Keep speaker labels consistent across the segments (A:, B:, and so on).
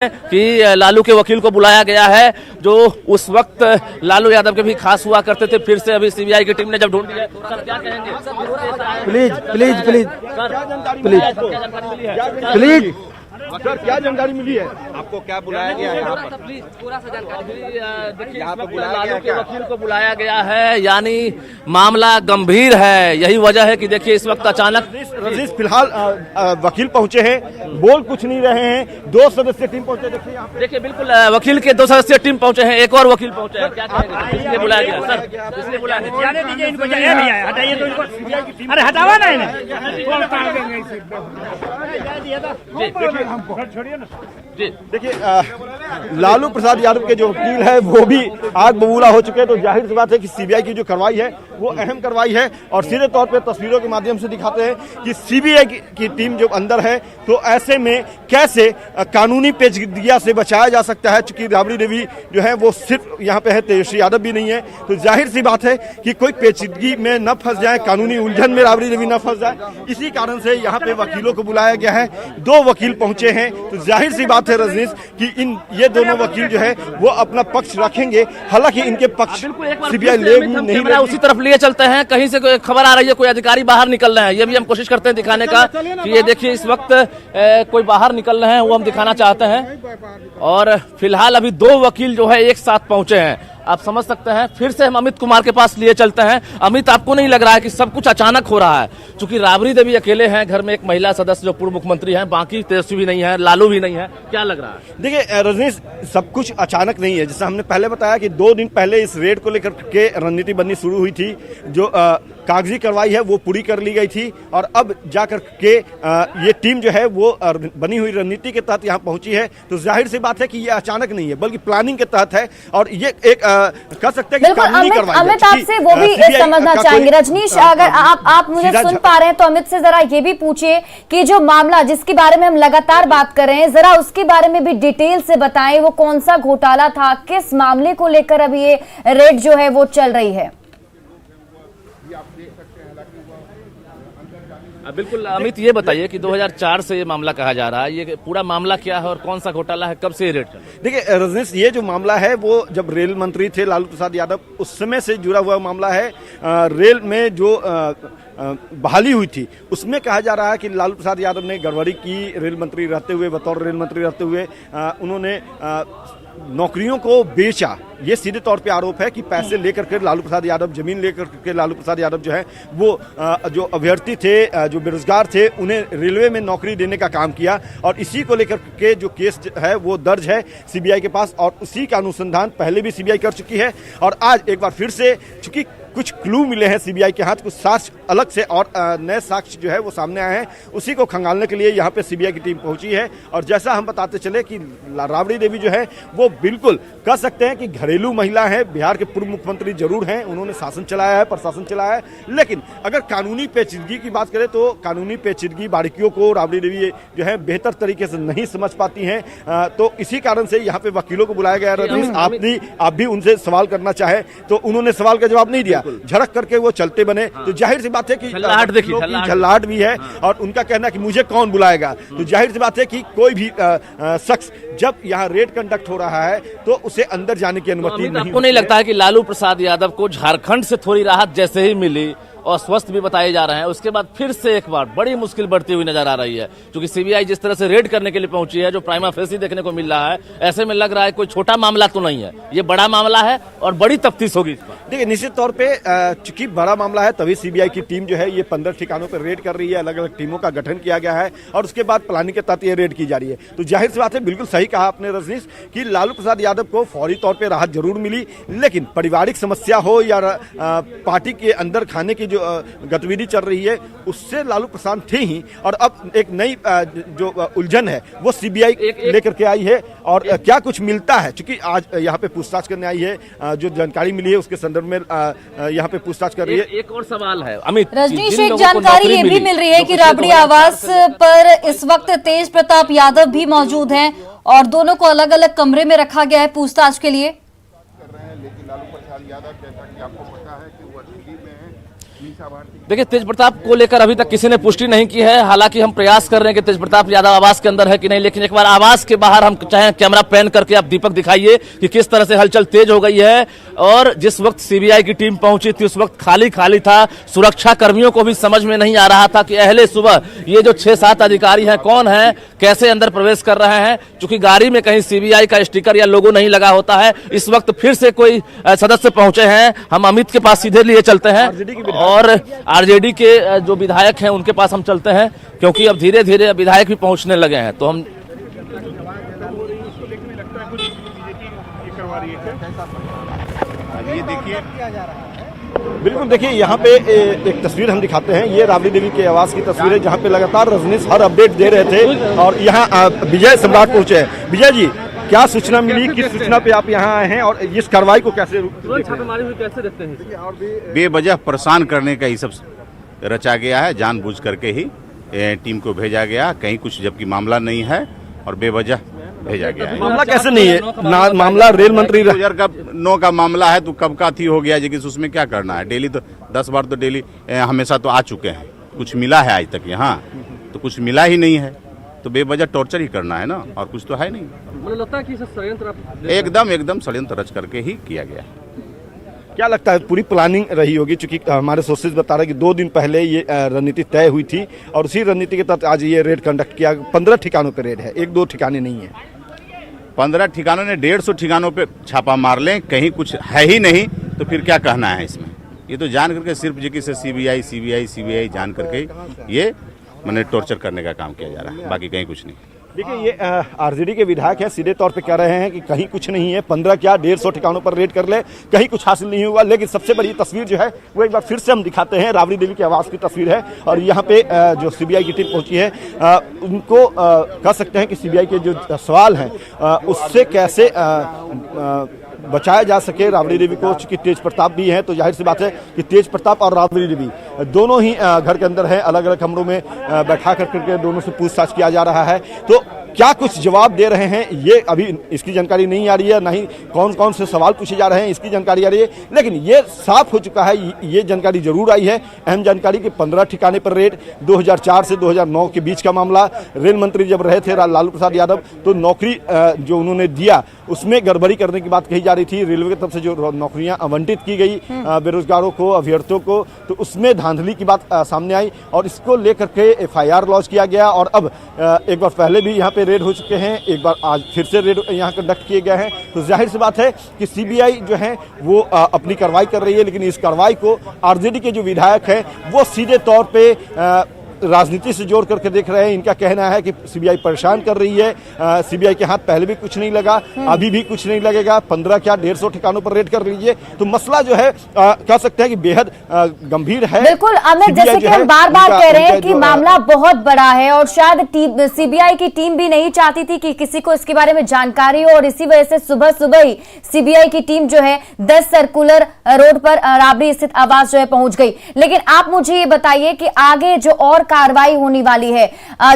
A: कि लालू के वकील को बुलाया गया है, जो उस वक्त लालू यादव के भी खास हुआ करते थे। फिर से अभी सीबीआई की टीम ने जब ढूंढ लिया, सर क्या कहेंगे?
B: Please please please please please
C: sir क्या जानकारी मिली है आपको? क्या बुलाया गया है यहाँ पर?
A: पूरा सा जानकारी देखिए।
C: यहाँ पे बुलाया
A: लालू
C: गया
A: के
C: क्या?
A: वकील को बुलाया गया है, यानी मामला गंभीर है। यही वजह है कि देखिए इस वक्त अचानक
C: रजीश फिलहाल वकील पहुंचे हैं, बोल कुछ नहीं रहे हैं। 2 सदस्यीय टीम पहुंचे, देखिए यहाँ पे।
A: देखिए बिल्कुल वकील के 2 सदस्यीय टीम पहुंचे हैं, एक और वकील पहुंचे हैं। क्या कहेंगे? इसलिए बुलाया गया सर, इसलिए बुलाया गया।
D: जाने दीजिए इनको, हटाइए तो इनको। अरे हटावा ना इन्हें। छोड़िए ना।
A: जी
C: देखिए लालू प्रसाद यादव के जो वकील है वो भी आग बबूला हो चुके हैं। तो जाहिर सी बात है कि सीबीआई की जो कार्रवाई है वो अहम कार्रवाई है। और सीधे तौर पे तस्वीरों के माध्यम से दिखाते हैं कि सीबीआई की टीम जो अंदर है, तो ऐसे में कैसे कानूनी पेचीदगियां से बचाया जा सकता है। चूंकि राबड़ी देवी जो है वो सिर्फ यहाँ पे है, तेजस्वी यादव भी नहीं है। तो जाहिर सी बात है कि कोई पेचीदगी में न फंस जाए, कानूनी उलझन में राबड़ी देवी न फंस जाए। इसी कारण से यहाँ पे वकीलों को बुलाया गया है। 2 वकील पहुंचे हैं। तो जाहिर सी बात है रजनीश कि ये दोनों वकील जो है वो अपना पक्ष रखेंगे। हालांकि इनके पक्ष सीबीआई ले नहीं
A: कैमरा उसी तरफ लिए चलते हैं। कहीं से कोई खबर आ रही है, कोई अधिकारी बाहर निकल रहे हैं, ये भी हम कोशिश करते हैं दिखाने का कि ये देखिए इस वक्त कोई बाहर निकल रहे हैं, वो हम दिखाना चाहते हैं। और फिलहाल अभी 2 वकील जो है एक साथ पहुंचे हैं, आप समझ सकते हैं। फिर से हम अमित कुमार के पास लिए चलते हैं। अमित, आपको नहीं लग रहा है कि सब कुछ अचानक हो रहा है? क्योंकि राबड़ी देवी अकेले हैं घर में, एक महिला सदस्य जो पूर्व मुख्यमंत्री हैं, बाकी तेजस्वी भी नहीं है, लालू भी नहीं है। क्या लग रहा है?
C: देखिए रजनीश, सब कुछ अचानक नहीं है। जैसा हमने पहले बताया कि 2 दिन पहले इस रेड को लेकर के रणनीति बननी शुरू हुई थी। जो कागजी कार्रवाई है वो पूरी कर ली गई थी और अब जाकर के ये टीम जो है वो बनी हुई रणनीति के तहत यहाँ पहुंची है। तो जाहिर सी बात है कि ये अचानक नहीं है, बल्कि प्लानिंग के तहत है। और ये एक कह सकते हैं कि कानूनी कार्रवाई है।
E: अमित, आपसे वो भी समझना चाहेंगे। रजनीश, अगर आप मुझे सुन पा रहे हैं तो अमित से जरा ये भी पूछिए कि जो मामला जिसके बारे में हम लगातार बात कर रहे हैं, जरा उसके बारे में भी डिटेल से बताएं। वो कौन सा घोटाला था, किस मामले को लेकर अब ये रेड जो है वो चल रही है?
A: बिल्कुल अमित, ये बताइए कि 2004 से ये मामला कहा जा रहा है, ये पूरा मामला क्या है और कौन सा घोटाला है, कब से ये रेड चल रहा है?
C: देखिए रजनीश, ये जो मामला है वो जब रेल मंत्री थे लालू प्रसाद यादव, उस समय से जुड़ा हुआ मामला है। रेल में जो बहाली हुई थी उसमें कहा जा रहा है कि लालू प्रसाद यादव ने गड़बड़ी की। रेल मंत्री रहते हुए, बतौर रेल मंत्री रहते हुए उन्होंने नौकरियों को बेचा। ये सीधे तौर पे आरोप है कि पैसे लेकर के लालू प्रसाद यादव, जमीन लेकर के लालू प्रसाद यादव जो है वो जो अभ्यर्थी थे, जो बेरोजगार थे, उन्हें रेलवे में नौकरी देने का काम किया। और इसी को लेकर के जो केस है वो दर्ज है सीबीआई के पास और उसी का अनुसंधान पहले भी सीबीआई कर चुकी है। और आज एक बार फिर से, चूंकि कुछ क्लू मिले हैं सीबीआई के हाथ, कुछ साक्ष्य अलग से और नए साक्ष्य जो है वो सामने आए हैं, उसी को खंगालने के लिए यहाँ पे सीबीआई की टीम पहुंची है। और जैसा हम बताते चले कि राबड़ी देवी जो है वो बिल्कुल कह सकते हैं कि घरेलू महिला है। बिहार के पूर्व मुख्यमंत्री जरूर हैं, उन्होंने शासन चलाया है, प्रशासन चलाया है, लेकिन अगर कानूनी पेचीदगी की बात करें तो कानूनी पेचीदगी, बारीकियों को राबड़ी देवी जो है बेहतर तरीके से नहीं समझ पाती हैं। तो इसी कारण से यहाँ पे वकीलों को बुलाया गया है। आप भी उनसे सवाल करना चाहे तो उन्होंने सवाल का जवाब नहीं दिया, झड़क करके वो चलते बने। तो जाहिर सी बात है कि झल्लाहट भी है। और उनका कहना कि मुझे कौन बुलाएगा। तो जाहिर सी बात है कि कोई भी शख्स जब यहाँ रेड कंडक्ट हो रहा है तो उसे अंदर जाने की अनुमति नहीं।
A: आपको नहीं लगता है कि लालू प्रसाद यादव को झारखंड से थोड़ी राहत जैसे ही मिली और स्वस्थ भी बताए जा रहे हैं, उसके बाद फिर से एक बार बड़ी मुश्किल बढ़ती हुई नजर आ रही है? क्योंकि सीबीआई जिस तरह से रेड करने के लिए पहुंची है, जो प्राइमा फेसी देखने को मिल रहा है, ऐसे में लग रहा है कोई छोटा मामला तो नहीं है, ये बड़ा मामला है और बड़ी तफ्तीश होगी इस पर।
C: देखिए निश्चित तौर पे चूंकि बड़ा मामला है तभी सीबीआई की टीम जो है ये 15 ठिकानों पर रेड कर रही है। अलग अलग टीमों का गठन किया गया है और उसके बाद प्लानिंग के तहत ये रेड की जा रही है। तो जाहिर सी बात है, बिल्कुल सही कहा आपने रजनीश, कि लालू प्रसाद यादव को फौरी तौर पर राहत जरूर मिली, लेकिन पारिवारिक समस्या हो या पार्टी के अंदर खाने की जो गतिविधि चल रही है उससे लालू प्रसाद थे ही। और अब एक नई जो उलझन है वो सीबीआई लेकर के आई है। और क्या कुछ मिलता है, क्योंकि आज यहाँ पे पूछताछ करने आई है, जो जानकारी मिली है उसके संदर्भ में यहाँ पे पूछताछ कर रही है।
A: एक और सवाल है अमित,
E: रजनीश, एक जानकारी ये भी मिल रही है कि राबड़ी आवास पर इस वक्त तेज प्रताप यादव भी मौजूद हैं और दोनों को अलग अलग कमरे में रखा गया है पूछताछ के लिए।
F: लेकिन लालू प्रसाद यादव, जैसा कि आपको पता है कि वो दिल्ली में है
A: देखिए, तेज प्रताप को लेकर अभी तक किसी ने पुष्टि नहीं की है। हालांकि हम प्रयास कर रहे हैं कि तेज प्रताप यादव आवास के अंदर है कि नहीं, लेकिन एक बार आवास के बाहर हम चाहे कैमरा पैन करके आप दीपक दिखाइए कि किस तरह से हलचल तेज हो गई है। और जिस वक्त सीबीआई की टीम पहुंची थी उस वक्त खाली खाली था, सुरक्षा कर्मियों को भी समझ में नहीं आ रहा था कि अहले सुबह ये जो 6-7 अधिकारी हैं कौन है, कैसे अंदर प्रवेश कर रहे हैं। चूंकि गाड़ी में कहीं सीबीआई का स्टिकर या लोगो नहीं लगा होता है। इस वक्त फिर से कोई सदस्य पहुंचे हैं, हम अमित के पास सीधे लिए चलते हैं और आरजेडी के जो विधायक हैं उनके पास हम चलते हैं, क्योंकि अब धीरे धीरे विधायक भी पहुंचने लगे हैं। तो हम
F: ये देखिए,
C: बिल्कुल देखिए, यहाँ पे एक तस्वीर हम दिखाते हैं। ये राबड़ी देवी के आवास की तस्वीर है, जहाँ पे लगातार रजनीश हर अपडेट दे रहे थे। और यहाँ विजय सम्राट पहुंचे हैं। विजय जी, क्या सूचना मिली, किस सूचना पे आप यहाँ आए हैं और इस कार्रवाई को कैसे
A: कैसे देखते हैं?
F: बेवजह परेशान करने का ये सब रचा गया है, जानबूझ करके ही टीम को भेजा गया, कहीं कुछ जबकि मामला नहीं है और बेवजह भेजा गया है।
C: मामला कैसे नहीं है? मामला रेल मंत्री
F: 2009 का मामला है, तो कब का थी हो गया, लेकिन उसमें क्या करना है। डेली तो 10 बार तो डेली हमेशा तो आ चुके हैं, कुछ मिला है आज तक यहाँ? तो कुछ मिला ही नहीं है, तो बेवजह टॉर्चर ही करना है ना, और कुछ तो है नहीं।
A: मुझे लगता है कि षड्यंत्र
F: एकदम षड्यंत्र रच करके ही किया गया है।
C: क्या लगता है पूरी प्लानिंग रही होगी? चूंकि हमारे सोर्सेज बता रहे हैं कि 2 दिन पहले ये रणनीति तय हुई थी और उसी रणनीति के तहत आज ये रेड कंडक्ट किया। 15 ठिकानों पे रेड है, 1-2 ठिकाने नहीं है।
F: 15 ठिकानों ने 150 ठिकानों पे छापा मार लें, कहीं कुछ है ही नहीं, तो फिर क्या कहना है इसमें? ये तो जान करके सिर्फ जी से सीबीआई जान करके ये मैंने टॉर्चर करने का काम किया जा रहा है, बाकी कहीं कुछ नहीं।
C: देखिए, ये आरजेडी के विधायक हैं, सीधे तौर पे कह रहे हैं कि कहीं कुछ नहीं है। 15 क्या 150 ठिकानों पर रेड कर ले, कहीं कुछ हासिल नहीं हुआ। लेकिन सबसे बड़ी तस्वीर जो है वो एक बार फिर से हम दिखाते हैं। राबड़ी देवी के आवास की तस्वीर है और यहाँ पे जो सीबीआई की टीम पहुंची है, उनको कह सकते हैं कि सीबीआई के जो सवाल हैं उससे कैसे बचाया जा सके राबड़ी देवी को। चूंकि तेज प्रताप भी हैं, तो जाहिर सी बात है कि तेज प्रताप और राबड़ी देवी दोनों ही घर के अंदर हैं, अलग अलग कमरों में बैठा करके दोनों से पूछताछ किया जा रहा है। तो क्या कुछ जवाब दे रहे हैं ये अभी इसकी जानकारी नहीं आ रही है, ना ही कौन कौन से सवाल पूछे जा रहे हैं इसकी जानकारी आ रही है। लेकिन ये साफ हो चुका है, ये जानकारी जरूर आई है, अहम जानकारी कि 15 ठिकाने पर रेड। 2004 से 2009 के बीच का मामला। रेल मंत्री जब रहे थे लालू प्रसाद यादव, तो नौकरी जो उन्होंने दिया उसमें गड़बड़ी करने की बात कही जा रही थी। रेलवे की तरफ से जो नौकरियां आवंटित की गई बेरोजगारों को, अभ्यर्थियों को, तो उसमें धांधली की बात सामने आई और इसको लेकर के FIR लॉन्च किया गया। और अब एक बार पहले भी यहाँ पे रेड हो चुके हैं, एक बार आज फिर से रेड यहाँ कंडक्ट किए गए हैं। तो जाहिर सी बात है कि सीबीआई जो है वो अपनी कार्रवाई कर रही है, लेकिन इस कार्रवाई को आरजेडी के जो विधायक हैं वो सीधे तौर पे राजनीति से जोड़ करके देख रहे हैं। इनका कहना है कि सीबीआई परेशान कर रही है, सीबीआई के हाथ पहले भी कुछ नहीं लगा, अभी भी कुछ नहीं लगेगा। 15 क्या 150 ठिकानों पर रेड कर लीजिए। तो मसला जो है कह सकते हैं कि बेहद गंभीर है।
E: बिल्कुल अमित, जैसे कि हम बार बार कह रहे हैं कि मामला बहुत बड़ा है और शायद सीबीआई की टीम भी नहीं चाहती थी कि किसी को इसके बारे में जानकारी हो, और इसी वजह से सुबह सुबह ही सीबीआई की टीम जो है 10 सर्कुलर रोड पर राबड़ी स्थित आवास जो है पहुंच गई। लेकिन आप मुझे ये बताइए कि आगे जो और कार्रवाई होने वाली है,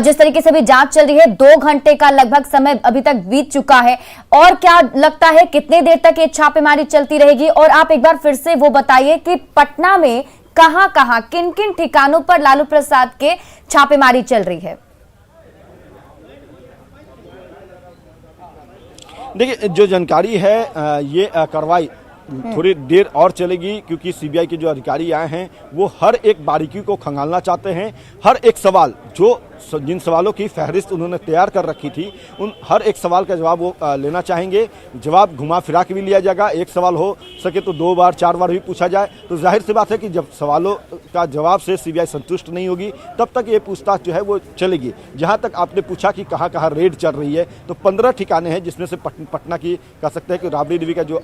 E: जिस तरीके से भी जांच चल रही है, 2 घंटे का लगभग समय अभी तक बीत चुका है, और क्या लगता है कितने देर तक ये छापेमारी चलती रहेगी? और आप एक बार फिर से वो बताइए कि पटना में कहां-कहां, किन-किन ठिकानों पर लालू प्रसाद के छापेमारी चल रही है?
C: देखिए, जो जानकारी है ये कार्रवाई थोड़ी देर और चलेगी, क्योंकि सीबीआई के जो अधिकारी आए हैं वो हर एक बारीकी को खंगालना चाहते हैं। हर एक सवाल, जो जिन सवालों की फहरिस्त उन्होंने तैयार कर रखी थी, उन हर एक सवाल का जवाब वो लेना चाहेंगे। जवाब घुमा फिरा के भी लिया जाएगा, एक सवाल हो सके तो 2 बार 4 बार भी पूछा जाए। तो जाहिर सी बात है कि जब सवालों का जवाब से सीबीआई संतुष्ट नहीं होगी तब तक ये पूछताछ जो है वो चलेगी। जहाँ तक आपने पूछा कि कहाँ कहाँ रेड चल रही है, तो 15 ठिकाने हैं, जिसमें से पटना की कह सकते हैं कि राबड़ी देवी का जो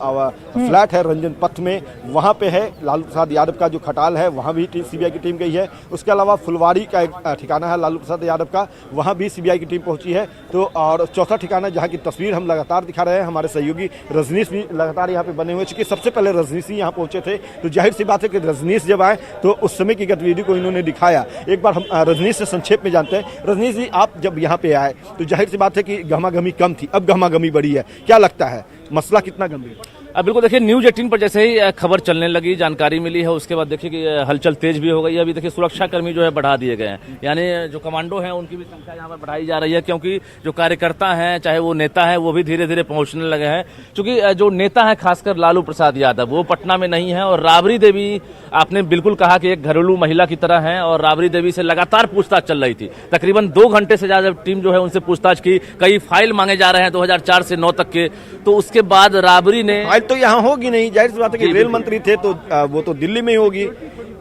C: फ्लैट है रंजन पथ में, वहाँ पे है। लालू प्रसाद यादव का जो खटाल है वहाँ भी सीबीआई की टीम गई है। उसके अलावा फुलवारी का एक ठिकाना है लालू प्रसाद यादव का, वहां भी सीबीआई की टीम पहुंची है। तो और चौथा ठिकाना जहां की तस्वीर हम लगातार दिखा रहे हैं, हमारे सहयोगी रजनीश भी लगातार यहां पे बने हुए, चूंकि सबसे पहले रजनीश ही यहां पहुंचे थे। तो जाहिर सी बात है कि रजनीश जब आए तो उस समय की गतिविधि को इन्होंने दिखाया। एक बार हम रजनीश से संक्षेप में जानते हैं। रजनीश जी, आप जब यहाँ पे आए तो जाहिर सी बात है कि गहमागहमी कम थी, अब गहमागहमी बढ़ी है, क्या लगता है मसला कितना गंभीर?
A: बिल्कुल देखिए न्यूज 18 पर जैसे ही खबर चलने लगी, जानकारी मिली है, उसके बाद देखिए कि हलचल तेज भी हो गई है। अभी देखिए सुरक्षा कर्मी जो है बढ़ा दिए गए हैं, यानी जो कमांडो हैं उनकी भी संख्या यहाँ पर बढ़ाई जा रही है, क्योंकि जो कार्यकर्ता हैं चाहे वो नेता है वो भी धीरे धीरे पहुंचने लगे हैं। क्योंकि जो नेता है खासकर लालू प्रसाद यादव वो पटना में नहीं है, और राबड़ी देवी आपने बिल्कुल कहा कि एक घरेलू महिला की तरह है, और राबड़ी देवी से लगातार पूछताछ चल रही थी। तकरीबन 2 घंटे से ज्यादा टीम जो है उनसे पूछताछ की, कई फाइल मांगे जा रहे हैं 2004 से 9 तक के। तो उसके बाद राबड़ी ने
C: फाइल तो यहाँ होगी नहीं, जाहिर सी बात है कि रेल मंत्री थे तो वो तो दिल्ली में ही होगी।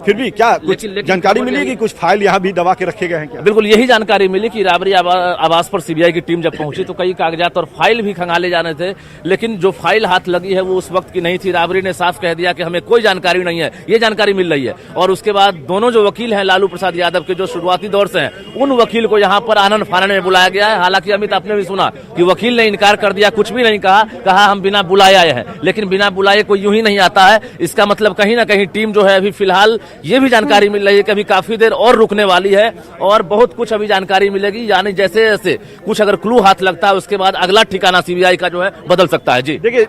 C: फिर भी क्या कुछ जानकारी मिली कि कुछ फाइल यहाँ भी दबा के रखे गए हैं क्या?
A: बिल्कुल यही जानकारी मिली कि राबड़ी आवास पर सीबीआई की टीम जब पहुंची तो कई कागजात और फाइल भी खंगाले जाने थे, लेकिन जो फाइल हाथ लगी है वो उस वक्त की नहीं थी। राबड़ी ने साफ कह दिया कि हमें कोई जानकारी नहीं है, ये जानकारी मिल रही है। और उसके बाद दोनों जो वकील हैं लालू प्रसाद यादव के, जो शुरुआती दौर से हैं, उन वकील को यहाँ पर आनन फानन में बुलाया गया है। हालांकि अमित आपने भी सुना कि वकील ने इनकार कर दिया, कुछ भी नहीं कहा हम बिना बुलाए आए हैं। लेकिन बिना बुलाए कोई यूं ही नहीं आता है। इसका मतलब कहीं ना कहीं टीम जो है अभी फिलहाल ये भी जानकारी मिल रही है कि अभी काफी देर और रुकने वाली है, और बहुत कुछ अभी जानकारी मिलेगी। यानी जैसे जैसे कुछ अगर क्लू हाथ लगता है उसके बाद अगला ठिकाना सीबीआई का जो है बदल सकता है। जी
C: देखिए